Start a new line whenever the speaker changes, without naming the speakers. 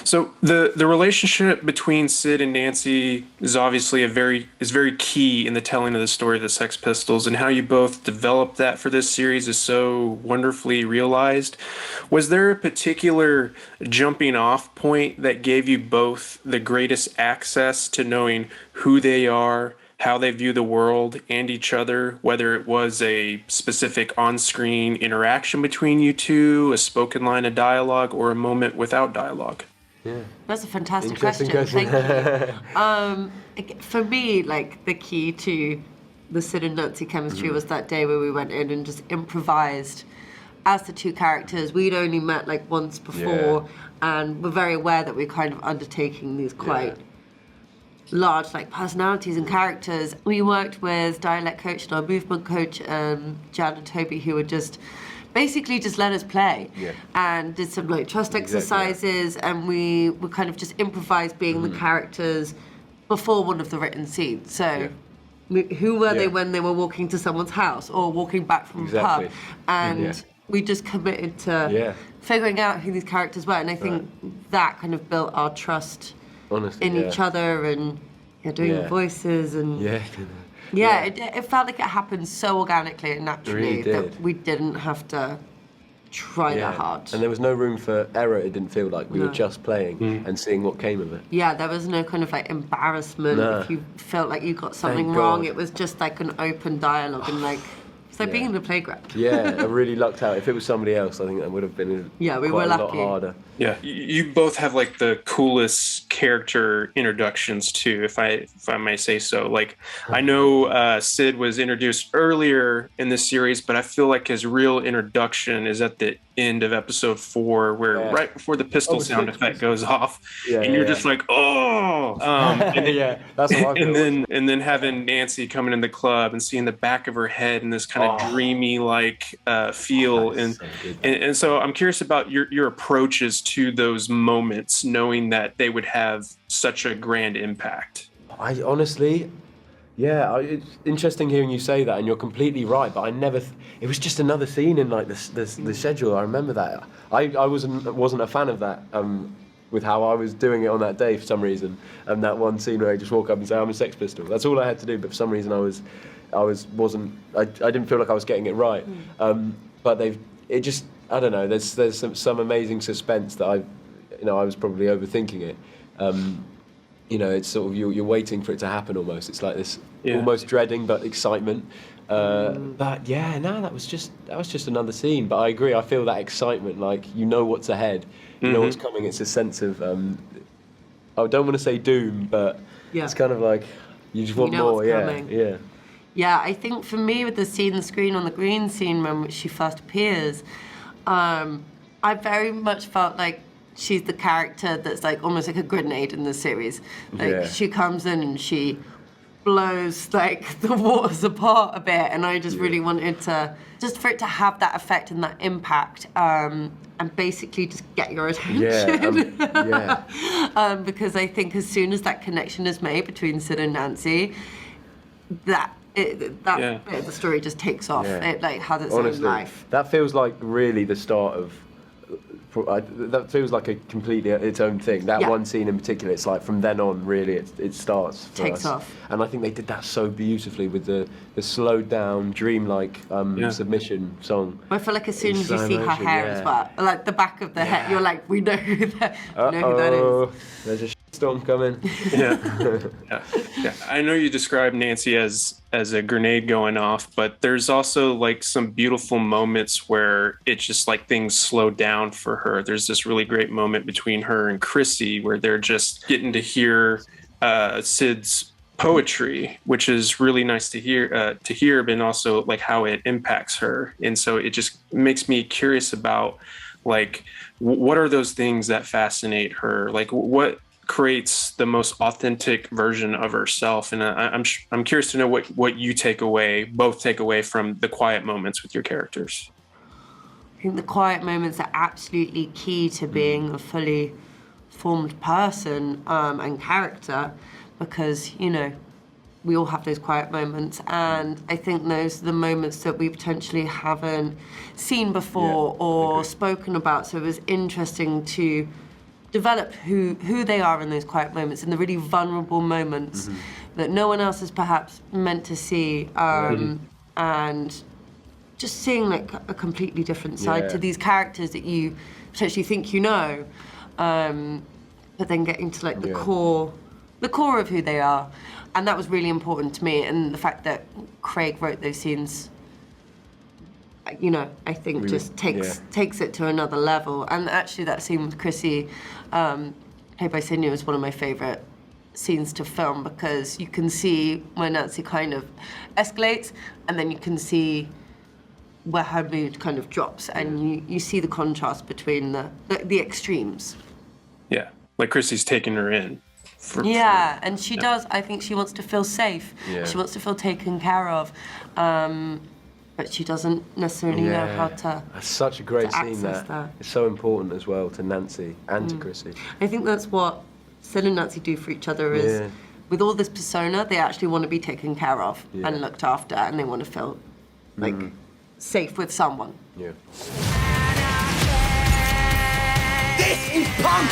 So the relationship between Sid and Nancy is obviously very key in the telling of the story of the Sex Pistols, and how you both developed that for this series is so wonderfully realized. Was there a particular jumping off point that gave you both the greatest access to knowing who they are, how they view the world and each other, whether it was a specific on-screen interaction between you two, a spoken line of dialogue, or a moment without dialogue?
Yeah.
That's a fantastic
Interesting
question. Thank you. For me, like, the key to the Sid and Nancy chemistry was that day where we went in and just improvised as the two characters. We'd only met like once before, and we're very aware that we're kind of undertaking these quite large like personalities and characters. We worked with dialect coach and our movement coach, Jan and Toby, who would just basically just let us play and did some like trust exercises, and we would kind of just improvise being the characters before one of the written scenes. So who were they when they were walking to someone's house or walking back from a pub? And we just committed to figuring out who these characters were, and I think that kind of built our trust in each other, and doing the voices and it felt like it happened so organically and naturally that we didn't have to try that hard.
And there was no room for error. It didn't feel like we were just playing and seeing what came of it.
Yeah, there was no kind of like embarrassment if you felt like you got something wrong. It was just like an open dialogue and like it's like being in the playground.
I really lucked out. If it was somebody else, I think that would have been
we were
quite
lucky.
a lot harder.
Yeah, you both have like the coolest character introductions too, if I may say so. Like, I know Sid was introduced earlier in this series, but I feel like his real introduction is at the end of episode 4, where right before the pistol sound effect goes off, and you're just like, oh,
that's how I feel.
and then having Nancy coming in the club and seeing the back of her head and this kind of dreamy like feel, and so I'm curious about your approaches to those moments, knowing that they would have such a grand impact.
I honestly, it's interesting hearing you say that, and you're completely right. But I never. It was just another scene in like the schedule. I remember that. I wasn't a fan of that. With how I was doing it on that day for some reason, and that one scene where I just walk up and say I'm a Sex Pistol. That's all I had to do. But for some reason I didn't feel like I was getting it right. But I don't know. There's some amazing suspense that I was probably overthinking it. It's sort of you're waiting for it to happen almost. It's like this almost dreading but excitement. But that was just another scene. But I agree. I feel that excitement, like you know what's ahead, you know what's coming. It's a sense of I don't want to say doom, but it's kind of like you just want more.
Yeah, I think for me with the screen on the green scene when she first appears, I very much felt like she's the character that's like almost like a grenade in the series. Like she comes in and she blows like the waters apart a bit, and I just really wanted to just for it to have that effect and that impact, and basically just get your attention. Because I think as soon as that connection is made between Sid and Nancy, that bit of the story just takes off. It like has its own life.
That feels like really the start of. That feels like a completely its own thing. That one scene in particular, it's like from then on, really, it starts.
Takes off.
And I think they did that so beautifully with the slowed down, dreamlike submission song.
I feel like as soon as you see her hair as well, like the back of the head, you're like, we know who that is.
There's a storm coming.
I know you described Nancy as a grenade going off, but there's also like some beautiful moments where it's just like things slow down for her. There's this really great moment between her and Chrissy where they're just getting to hear Sid's poetry, which is really nice to hear, but also like how it impacts her. And so it just makes me curious about like what are those things that fascinate her? Like what creates the most authentic version of herself? And I'm curious to know what you both take away from the quiet moments with your characters.
I think the quiet moments are absolutely key to being a fully formed person and character, because we all have those quiet moments, and I think those are the moments that we potentially haven't seen before or spoken about. So it was interesting to develop who they are in those quiet moments, in the really vulnerable moments that no one else is perhaps meant to see, and just seeing like a completely different side to these characters that you potentially think you know, but then getting to like the core of who they are. And that was really important to me, and the fact that Craig wrote those scenes, you know, I think really, just takes it to another level. And actually that scene with Chrissy, played by Sydney, was one of my favourite scenes to film, because you can see where Nancy kind of escalates, and then you can see where her mood kind of drops, and you see the contrast between the extremes.
Yeah, like Chrissy's taking her in.
And she does. I think she wants to feel safe. Yeah. She wants to feel taken care of. But she doesn't necessarily know how to.
That's such a great scene. That it's so important as well to Nancy and to Chrissy.
I think that's what Sid and Nancy do for each other. Is with all this persona, they actually want to be taken care of and looked after, and they want to feel like safe with someone.
Yeah.
This is punk.